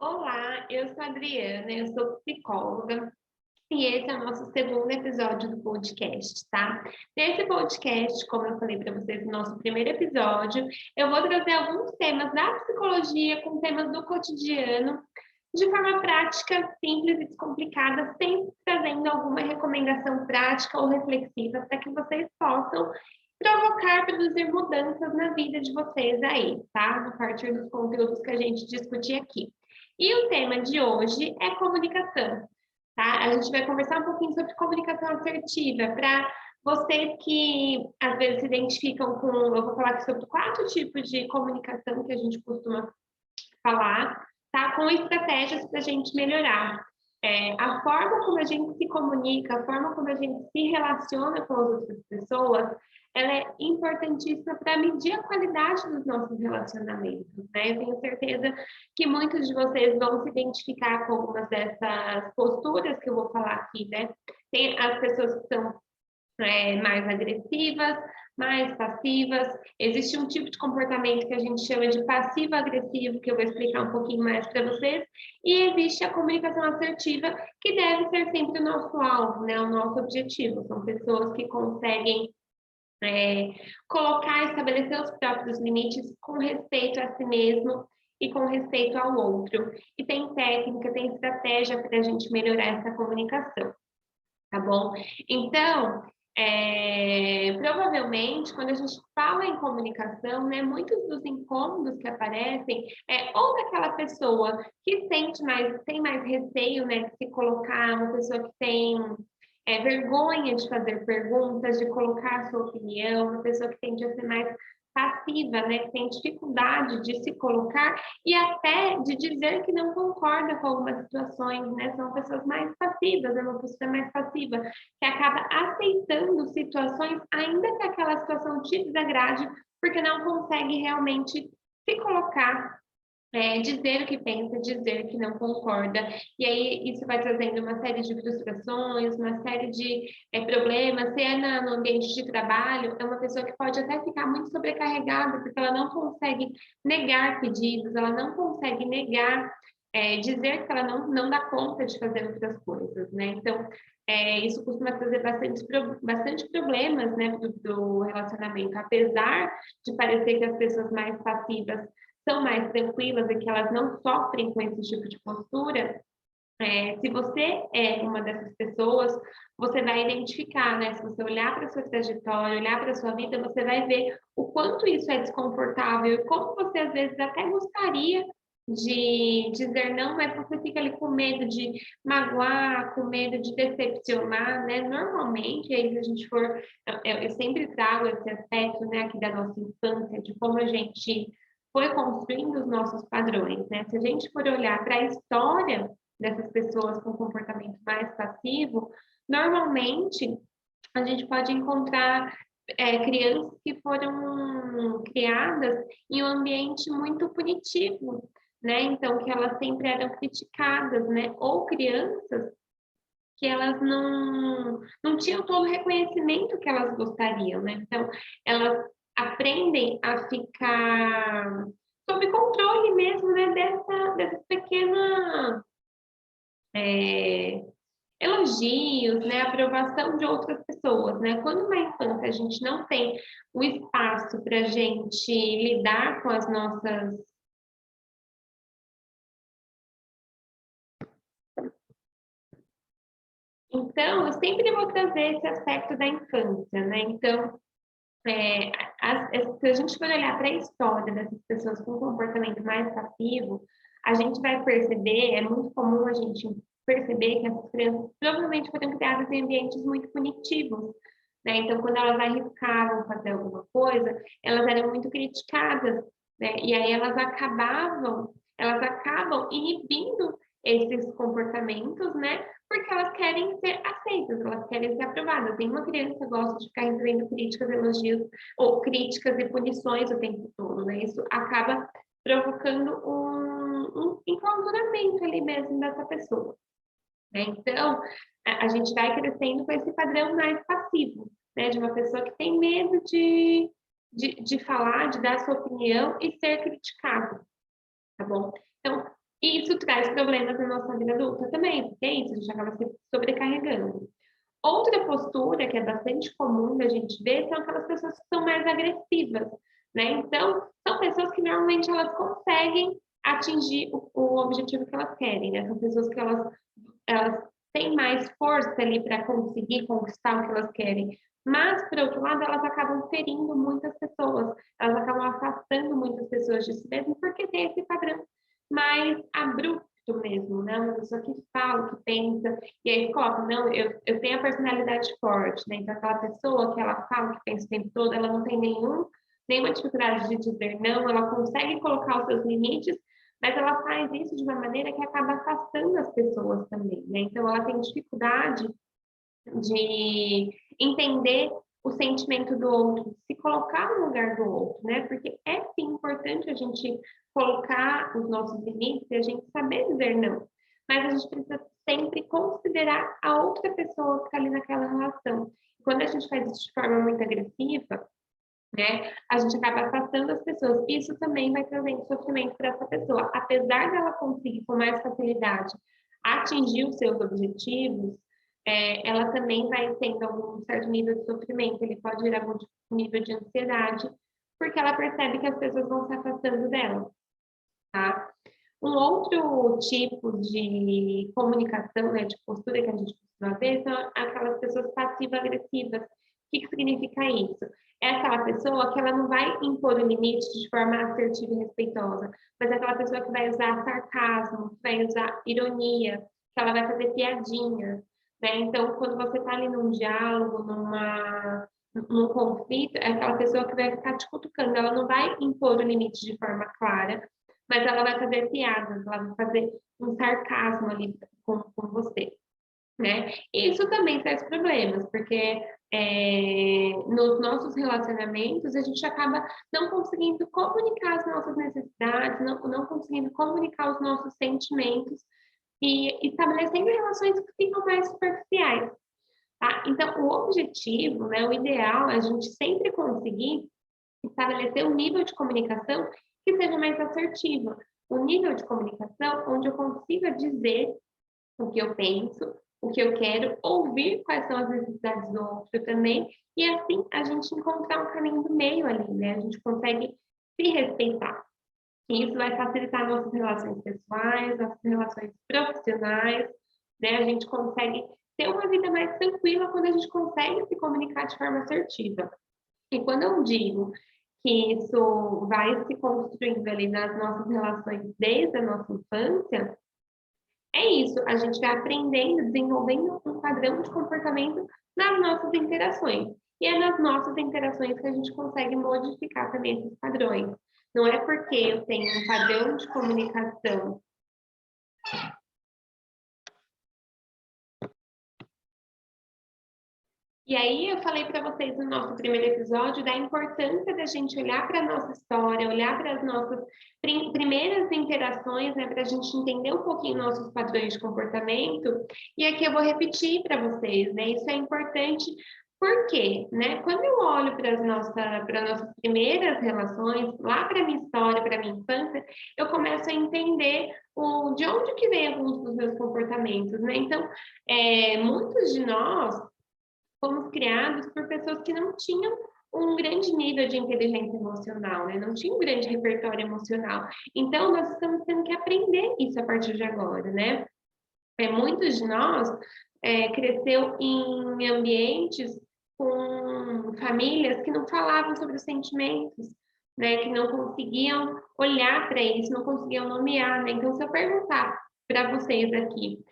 Olá, eu sou a Adriana, eu sou psicóloga e esse é o nosso segundo episódio do podcast, tá? Nesse podcast, como eu falei para vocês no nosso primeiro episódio, eu vou trazer alguns temas da psicologia com temas do cotidiano de forma prática, simples e descomplicada, sempre trazendo alguma recomendação prática ou reflexiva para que vocês possam provocar, produzir mudanças na vida de vocês aí, tá? A partir dos conteúdos que a gente discutir aqui. E o tema de hoje é comunicação, tá? A gente vai conversar um pouquinho sobre comunicação assertiva, para vocês que às vezes se identificam com, eu vou falar aqui sobre 4 tipos de comunicação que a gente costuma falar, tá? Com estratégias para a gente melhorar. A forma como a gente se comunica, a forma como a gente se relaciona com as outras pessoas, ela é importantíssima para medir a qualidade dos nossos relacionamentos, né? Eu tenho certeza que muitos de vocês vão se identificar com algumas dessas posturas que eu vou falar aqui, né? Tem as pessoas que são mais agressivas, mais passivas. Existe um tipo de comportamento que a gente chama de passivo-agressivo, que eu vou explicar um pouquinho mais para vocês, e existe a comunicação assertiva, que deve ser sempre o nosso alvo, né, o nosso objetivo. São pessoas que conseguem colocar, estabelecer os próprios limites com respeito a si mesmo e com respeito ao outro. E tem técnica, tem estratégia para a gente melhorar essa comunicação, tá bom? Então, provavelmente, quando a gente fala em comunicação, né, muitos dos incômodos que aparecem ou daquela pessoa que tem mais receio, né, de se colocar, uma pessoa que tem vergonha de fazer perguntas, de colocar a sua opinião, uma pessoa que tende a ser mais passiva, né, que tem dificuldade de se colocar e até de dizer que não concorda com algumas situações, né, são pessoas mais passivas, é uma pessoa mais passiva, que acaba aceitando situações, ainda que aquela situação te desagrade, porque não consegue realmente se colocar, dizer o que pensa, dizer que não concorda. E aí isso vai trazendo uma série de frustrações, uma série de problemas. Se é no ambiente de trabalho, é uma pessoa que pode até ficar muito sobrecarregada, porque ela não consegue negar pedidos, ela não consegue negar, dizer que ela não dá conta de fazer outras coisas, né? Então, isso costuma trazer bastante problemas, né, do relacionamento, apesar de parecer que as pessoas mais passivas são mais tranquilas e que elas não sofrem com esse tipo de postura, se você é uma dessas pessoas, você vai identificar, né? Se você olhar para a sua trajetória, olhar para a sua vida, você vai ver o quanto isso é desconfortável e como você às vezes até gostaria de dizer não, mas você fica ali com medo de magoar, com medo de decepcionar, né? Normalmente, aí se a gente for, eu sempre trago esse aspecto, né, aqui da nossa infância, de como a gente foi construindo os nossos padrões, né? Se a gente for olhar para a história dessas pessoas com comportamento mais passivo, normalmente a gente pode encontrar crianças que foram criadas em um ambiente muito punitivo, né? Então, que elas sempre eram criticadas, né? Ou crianças que elas não tinham todo o reconhecimento que elas gostariam, né? Então, elas aprendem a ficar sob controle mesmo, né? Dessa pequena é, elogios, né, aprovação de outras pessoas, né? Quando na infância a gente não tem o espaço para a gente lidar com as nossas. Então, eu sempre vou trazer esse aspecto da infância, né? Então, é, se a gente for olhar para a história dessas pessoas com comportamento mais passivo, a gente vai perceber, é muito comum a gente perceber que essas crianças provavelmente foram criadas em ambientes muito punitivos, né? Então, quando elas arriscavam fazer alguma coisa, elas eram muito criticadas, né? E aí elas acabam inibindo esses comportamentos, né? Porque elas querem ser aceitas, elas querem ser aprovadas. Nenhuma criança gosta de ficar recebendo críticas, elogios ou críticas e punições o tempo todo, né? Isso acaba provocando um enquadramento ali mesmo dessa pessoa, né? Então, a gente vai crescendo com esse padrão mais passivo, né? De uma pessoa que tem medo de falar, de dar sua opinião e ser criticado, tá bom? Então, E isso traz problemas na nossa vida adulta também, porque é isso, a gente acaba se sobrecarregando. Outra postura que é bastante comum da gente ver são aquelas pessoas que são mais agressivas, né? Então, são pessoas que normalmente elas conseguem atingir o objetivo que elas querem, né? São pessoas que elas têm mais força ali para conseguir conquistar o que elas querem. Mas, por outro lado, elas acabam ferindo muitas pessoas, elas acabam afastando muitas pessoas de si mesmo, porque tem esse padrão mais abrupto mesmo, né? Uma pessoa que fala, que pensa, e aí coloca, não, eu tenho a personalidade forte, né? Então, aquela pessoa que ela fala, que pensa o tempo todo, ela não tem nenhuma dificuldade de dizer não, ela consegue colocar os seus limites, mas ela faz isso de uma maneira que acaba afastando as pessoas também, né? Então, ela tem dificuldade de entender o sentimento do outro, se colocar no lugar do outro, né? Porque é sim importante a gente colocar os nossos limites e a gente saber dizer não. Mas a gente precisa sempre considerar a outra pessoa que está ali naquela relação. Quando a gente faz isso de forma muito agressiva, né, a gente acaba afastando as pessoas. Isso também vai trazendo sofrimento para essa pessoa. Apesar dela conseguir com mais facilidade atingir os seus objetivos, ela também vai tendo algum certo nível de sofrimento. Ele pode ir a algum nível de ansiedade, porque ela percebe que as pessoas vão se afastando dela, tá? Um outro tipo de comunicação, né, de postura que a gente costuma ver são aquelas pessoas passivo-agressivas. O que significa isso? É aquela pessoa que ela não vai impor o limite de forma assertiva e respeitosa, mas é aquela pessoa que vai usar sarcasmo, que vai usar ironia, que ela vai fazer piadinha, né? Então, quando você está ali num diálogo, num conflito, é aquela pessoa que vai ficar te cutucando, ela não vai impor o limite de forma clara, mas ela vai fazer piadas, ela vai fazer um sarcasmo ali com você, né? E isso também traz problemas, porque nos nossos relacionamentos a gente acaba não conseguindo comunicar as nossas necessidades, não conseguindo comunicar os nossos sentimentos e estabelecendo relações que ficam mais superficiais, tá? Então, o objetivo, né, o ideal é a gente sempre conseguir estabelecer um nível de comunicação que seja mais assertivo, um nível de comunicação onde eu consiga dizer o que eu penso, o que eu quero, ouvir quais são as necessidades do outro também, e assim a gente encontrar um caminho do meio ali, né? A gente consegue se respeitar. E isso vai facilitar nossas relações pessoais, nossas relações profissionais, né? A gente consegue ter uma vida mais tranquila quando a gente consegue se comunicar de forma assertiva. E quando eu digo que isso vai se construindo ali nas nossas relações desde a nossa infância, é isso, a gente vai aprendendo, desenvolvendo um padrão de comportamento nas nossas interações. E é nas nossas interações que a gente consegue modificar também esses padrões. Não é porque eu tenho um padrão de comunicação. E aí eu falei para vocês no nosso primeiro episódio da importância da gente olhar para a nossa história, olhar para as nossas primeiras interações, né, para a gente entender um pouquinho nossos padrões de comportamento. E aqui eu vou repetir para vocês, né? Isso é importante porque, né, quando eu olho para nossas primeiras relações, lá para a minha história, para a minha infância, eu começo a entender de onde que vem alguns dos meus comportamentos, né? Então, muitos de nós fomos criados por pessoas que não tinham um grande nível de inteligência emocional, né? Não tinham um grande repertório emocional. Então, nós estamos tendo que aprender isso a partir de agora, né? Muitos de nós cresceu em ambientes com famílias que não falavam sobre os sentimentos, né? Que não conseguiam olhar para isso, não conseguiam nomear, né? Então, se eu perguntar para vocês aqui,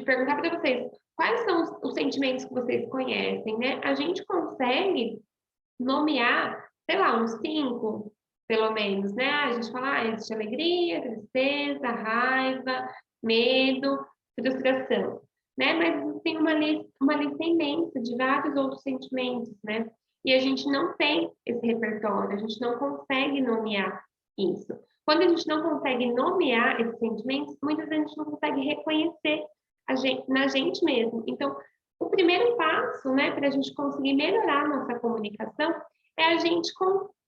perguntar para vocês quais são os sentimentos que vocês conhecem, né? A gente consegue nomear, sei lá, uns 5, pelo menos, né? A gente fala, existe alegria, tristeza, raiva, medo, frustração, né? Mas tem uma lista imensa de vários outros sentimentos, né? E a gente não tem esse repertório, a gente não consegue nomear isso. Quando a gente não consegue nomear esses sentimentos, muitas vezes a gente não consegue reconhecer na gente mesmo. Então, o primeiro passo, né, para a gente conseguir melhorar a nossa comunicação é a gente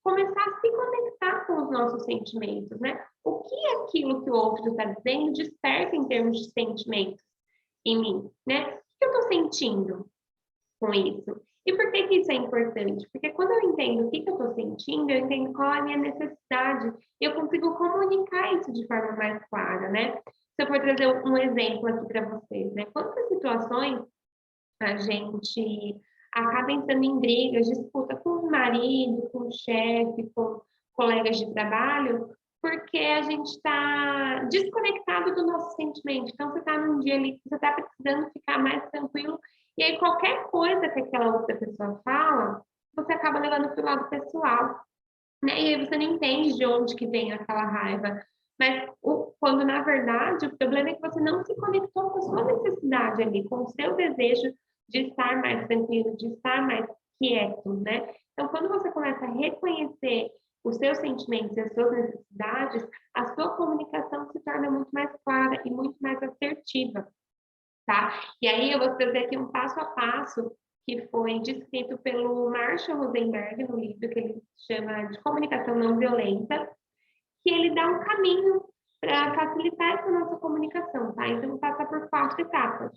começar a se conectar com os nossos sentimentos, né? O que aquilo que o outro está dizendo desperta em termos de sentimentos em mim, né? O que eu estou sentindo com isso? E por que isso é importante? Porque quando eu entendo o que eu estou sentindo, eu entendo qual é a minha necessidade, e eu consigo comunicar isso de forma mais clara, né? Se eu for trazer um exemplo aqui para vocês, né? Quantas situações a gente acaba entrando em brigas, disputa com o marido, com o chefe, com colegas de trabalho, porque a gente está desconectado do nosso sentimento. Então, você está num dia ali que você está precisando ficar mais tranquilo, e aí qualquer coisa que aquela outra pessoa fala, você acaba levando para o lado pessoal, né? E aí você não entende de onde que vem aquela raiva. Mas quando, na verdade, o problema é que você não se conectou com a sua necessidade ali, com o seu desejo de estar mais tranquilo, de estar mais quieto, né? Então, quando você começa a reconhecer os seus sentimentos e as suas necessidades, a sua comunicação se torna muito mais clara e muito mais assertiva, tá? E aí eu vou trazer aqui um passo a passo que foi descrito pelo Marshall Rosenberg no livro que ele chama de Comunicação Não Violenta, que ele dá um caminho para facilitar essa nossa comunicação, tá? Então passa por 4 etapas.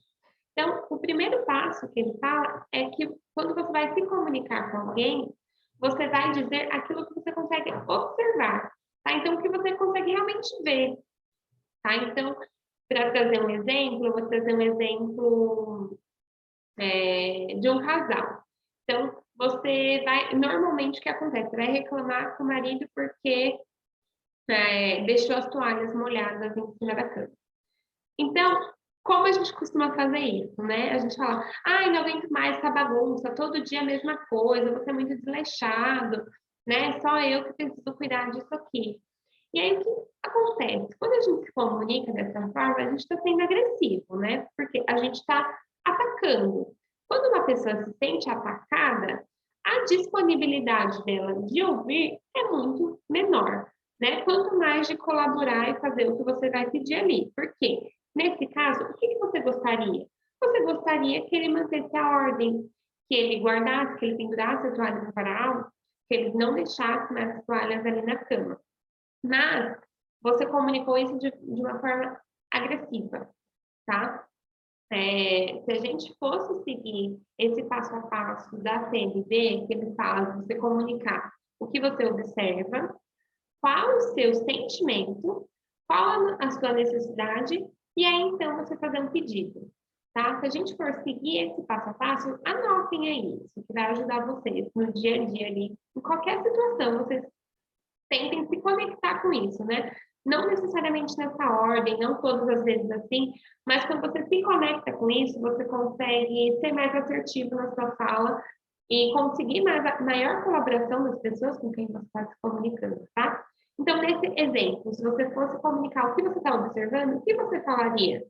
Então, o primeiro passo que ele fala é que quando você vai se comunicar com alguém, você vai dizer aquilo que você consegue observar, tá? Então, o que você consegue realmente ver, tá? Então, para trazer um exemplo, eu vou trazer um exemplo de um casal. Então, você vai, normalmente o que acontece? Você vai reclamar com o marido porque deixou as toalhas molhadas em cima da cama. Então, como a gente costuma fazer isso, né? A gente fala, ai, não aguento mais essa bagunça, todo dia a mesma coisa, você é muito desleixado, né? Só eu que preciso cuidar disso aqui. E aí, o que acontece? Quando a gente se comunica dessa forma, a gente está sendo agressivo, né? Porque a gente está atacando. Quando uma pessoa se sente atacada, a disponibilidade dela de ouvir é muito menor, né? Quanto mais de colaborar e fazer o que você vai pedir ali. Por quê? Nesse caso, o que você gostaria? Você gostaria que ele mantesse a ordem, que ele guardasse, que ele pendurasse a toalha no varal, que ele não deixasse mais as toalhas ali na cama. Mas você comunicou isso de uma forma agressiva, tá? Se a gente fosse seguir esse passo a passo da CNV, que ele fala de você comunicar o que você observa, qual o seu sentimento, qual a sua necessidade, e aí então você fazer um pedido, tá? Se a gente for seguir esse passo a passo, anotem aí isso, que vai ajudar vocês no dia a dia ali, em qualquer situação, vocês tentem se conectar com isso, né? Não necessariamente nessa ordem, não todas as vezes assim, mas quando você se conecta com isso, você consegue ser mais assertivo na sua fala e conseguir maior colaboração das pessoas com quem você está se comunicando, tá? Então, nesse exemplo, se você fosse comunicar o que você está observando, o que você falaria?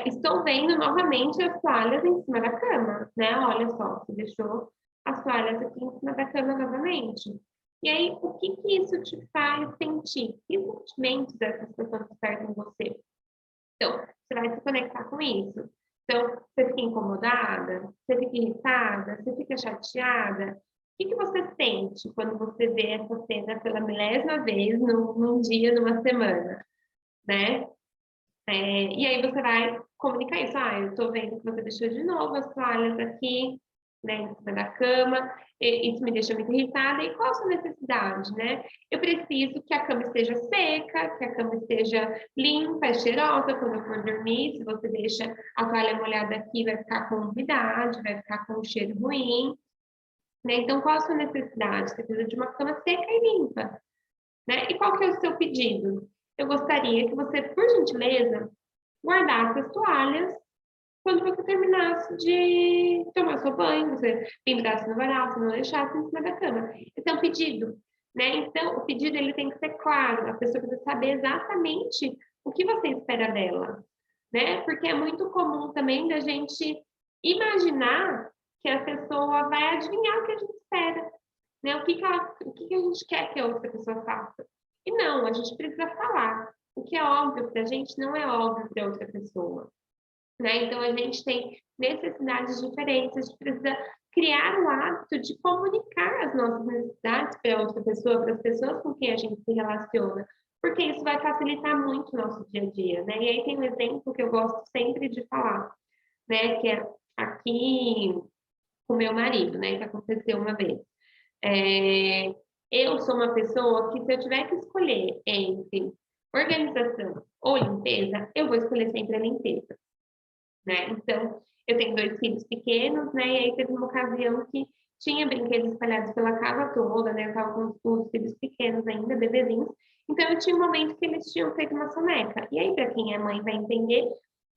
Estou vendo novamente as toalhas em cima da cama, né? Olha só, você deixou as toalhas aqui em cima da cama novamente. E aí, o que isso te faz sentir? Que sentimentos essas pessoas despertam em você? Então, você vai se conectar com isso. Então, você fica incomodada? Você fica irritada? Você fica chateada? O que você sente quando você vê essa cena pela milésima vez num dia, numa semana, né? E aí você vai comunicar isso. Ah, eu tô vendo que você deixou de novo as toalhas aqui, né, em cima da cama. Isso me deixa muito irritada. E qual a sua necessidade, né? Eu preciso que a cama esteja seca, que a cama esteja limpa, cheirosa quando eu for dormir. Se você deixa a toalha molhada aqui, vai ficar com umidade, vai ficar com um cheiro ruim, né? Então, qual a sua necessidade? Você precisa de uma cama seca e limpa, né? E qual que é o seu pedido? Eu gostaria que você, por gentileza, guardasse as toalhas quando você terminasse de tomar seu banho, você pendurasse no varal, você não deixasse em cima da cama. Esse é um pedido, né? Então, o pedido ele tem que ser claro, a pessoa precisa saber exatamente o que você espera dela, né? Porque é muito comum também da gente imaginar que a pessoa vai adivinhar o que a gente espera, né? O que a gente quer que a outra pessoa faça. E não, a gente precisa falar. O que é óbvio para a gente não é óbvio para outra pessoa, né? Então, a gente tem necessidades diferentes, a gente precisa criar o hábito de comunicar as nossas necessidades para outra pessoa, para as pessoas com quem a gente se relaciona, porque isso vai facilitar muito o nosso dia a dia, né? E aí tem um exemplo que eu gosto sempre de falar, né? Que é aqui com meu marido, né? Que aconteceu uma vez. É, eu sou uma pessoa que, se eu tiver que escolher entre organização ou limpeza, eu vou escolher sempre a limpeza, né? Então, eu tenho 2 filhos pequenos, né? E aí teve uma ocasião que tinha brinquedos espalhados pela casa toda, né? Eu estava com os filhos pequenos ainda, bebezinhos. Então, eu tinha um momento que eles tinham feito uma soneca. E aí, para quem é mãe, vai entender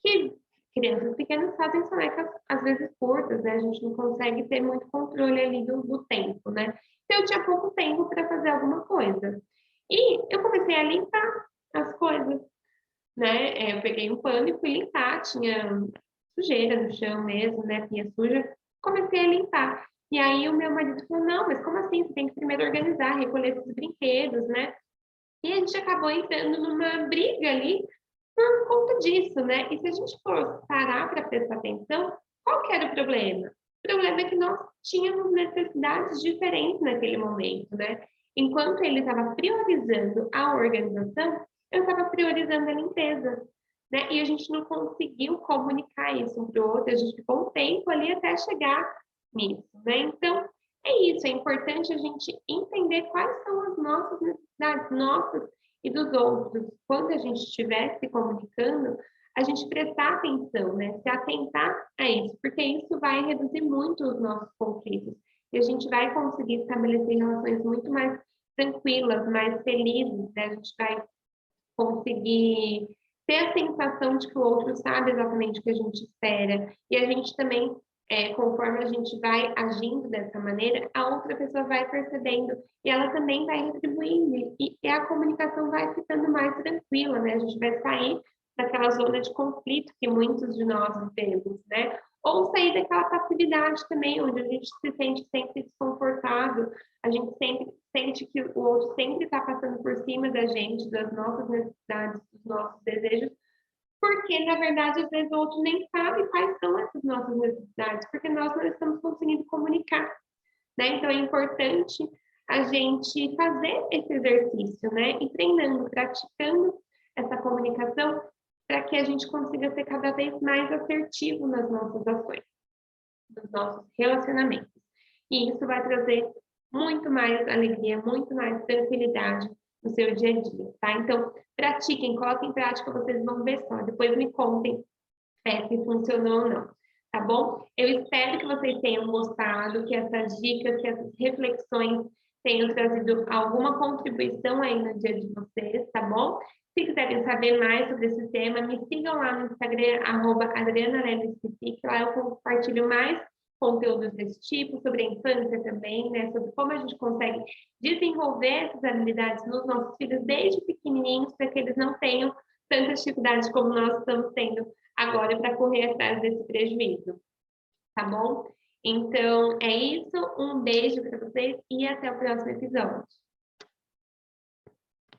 que crianças pequenas fazem sonecas, às vezes, curtas, né? A gente não consegue ter muito controle ali do tempo, né? Então, eu tinha pouco tempo para fazer alguma coisa. E eu comecei a limpar as coisas, né? Eu peguei um pano e fui limpar, tinha sujeira no chão mesmo, né? Pia suja. Comecei a limpar. E aí o meu marido falou: não, mas como assim? Você tem que primeiro organizar, recolher esses brinquedos, né? E a gente acabou entrando numa briga ali por conta disso, né? E se a gente for parar para prestar atenção, qual que era o problema? O problema é que nós tínhamos necessidades diferentes naquele momento, né? Enquanto ele estava priorizando a organização, eu estava priorizando a limpeza, né? E a gente não conseguiu comunicar isso um para o outro, a gente ficou um tempo ali até chegar nisso, né? Então, é isso, é importante a gente entender quais são as nossas necessidades, nossas e dos outros. Quando a gente estiver se comunicando, a gente prestar atenção, né? Se atentar a isso, porque isso vai reduzir muito os nossos conflitos. E a gente vai conseguir estabelecer relações muito mais tranquilas, mais felizes, né? A gente vai conseguir ter a sensação de que o outro sabe exatamente o que a gente espera. E a gente também, conforme a gente vai agindo dessa maneira, a outra pessoa vai percebendo e ela também vai retribuindo. E a comunicação vai ficando mais tranquila, né? A gente vai sair daquela zona de conflito que muitos de nós vivemos, né? Ou sair daquela passividade também, onde a gente se sente sempre desconfortável, a gente sempre sente que o outro sempre está passando por cima da gente, das nossas necessidades, dos nossos desejos, porque, na verdade, às vezes o outro nem sabe quais são essas nossas necessidades, porque nós não estamos conseguindo comunicar, né? Então, é importante a gente fazer esse exercício, né? E treinando, praticando essa comunicação, para que a gente consiga ser cada vez mais assertivo nas nossas ações, nos nossos relacionamentos. E isso vai trazer muito mais alegria, muito mais tranquilidade no seu dia a dia, tá? Então, pratiquem, coloquem em prática, vocês vão ver só. Depois me contem se funcionou ou não, tá bom? Eu espero que vocês tenham gostado, que essas dicas, que essas reflexões tenham trazido alguma contribuição aí no dia de vocês, tá bom? Se quiserem saber mais sobre esse tema, me sigam lá no Instagram, @AdrianaLelesPsique, lá eu compartilho mais conteúdos desse tipo, sobre a infância também, né? Sobre como a gente consegue desenvolver essas habilidades nos nossos filhos desde pequenininhos, para que eles não tenham tantas dificuldades como nós estamos tendo agora para correr atrás desse prejuízo, tá bom? Então, é isso. Um beijo para vocês e até o próximo episódio.